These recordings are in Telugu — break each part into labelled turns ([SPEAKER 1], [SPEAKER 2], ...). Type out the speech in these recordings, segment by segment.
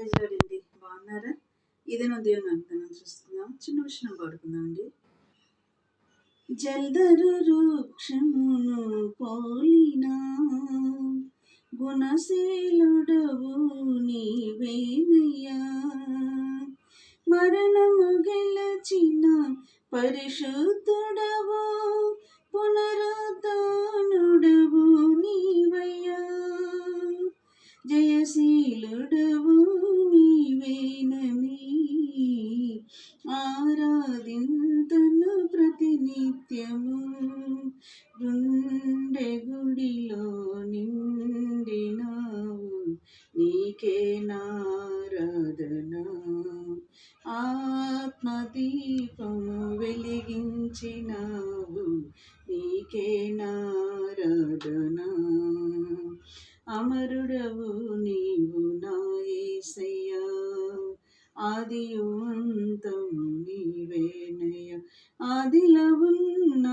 [SPEAKER 1] ప్రైజ్లాడండి. బాగున్నారా? ఇదేనో దేవుని వాగ్దానం చూసుకుందాం. చిన్న విషయం పాడుకుందామండి. జల్దరు వృక్షమును పోలినా గుణశీలుడవు నీవేనయ్యా, మరణము గెలచిన పరిశుద్ధుడవు పునరుద్ధానుడవు నీవయ్యా, జయశీలుడవు నీవేనని ఆరాధింతును ప్రతినిత్యము. గుండె గుడిలో నిండినావు, నీకే నారాధన. ఆత్మదీపము వెలిగించినావు, నీకే నారాధన. అమరుడవు నీవు నా యేసయ్యా, ఆదియు అంతము నీవేనయ్యా. ఆదిలో ఉన్న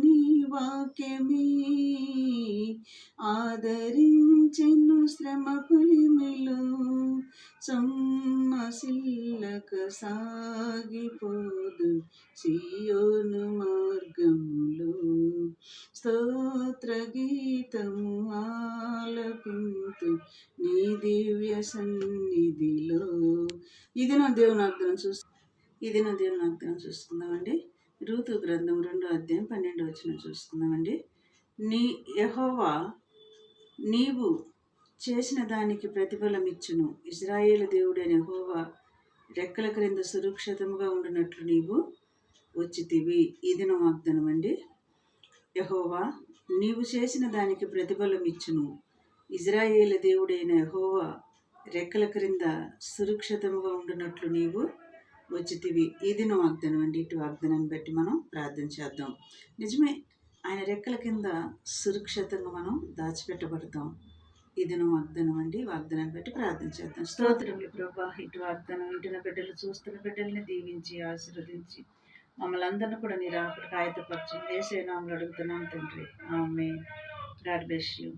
[SPEAKER 1] నీ వాక్యమే ఆదరించెను శ్రమ కొలిమిలో, సొమ్మసిల్లక సాగిపోదు సియోను మార్గములో. స్తోత్ర గీతము ఆలపింతు నీ దివ్య సన్నిధిలో. ఇది నా దేవుని వాగ్దానం చూసుకుందామండి. రూతు గ్రంథం 2వ అధ్యాయం 12వ వచనం చూసుకుందామండి. యెహోవా నీవు చేసిన దానికి ప్రతిఫలం ఇచ్చును. ఇశ్రాయేలు దేవుడైన యెహోవా రెక్కల క్రింద సురక్షితంగా ఉండినట్లు నీవు వచ్చితివి. ఇది నా వాగ్దానం అండి. యెహోవా నీవు చేసిన దానికి ప్రతిఫలం ఇచ్చును. ఇశ్రాయేలు దేవుడైన యెహోవా రెక్కల క్రింద సురక్షితంగా ఉండినట్లు నీవు వచ్చితివి. ఇది నా వాగ్దానం అండి. ఇటు వాగ్దానాన్ని బట్టి మనం ప్రార్థన చేద్దాం. నిజమే, ఆయన రెక్కల కింద సురక్షితంగా మనం దాచిపెట్టబడతాం. ఇది నా వాగ్దానం అండి. వాగ్దానాన్ని బట్టి ప్రార్థన చేద్దాం. స్తోత్రములు ప్రభా. ఇటు వాగ్దానం వింటున్న బిడ్డలు, చూస్తున్న బిడ్డల్ని దీవించి ఆశీర్వదించి మమ్మల్ని అందరిని కూడా నీ రాకడకు ఆయత్తపరచు. యేసయ్య నామములో అడుగుతున్నాం తండ్రి, ఆమేన్. God bless you.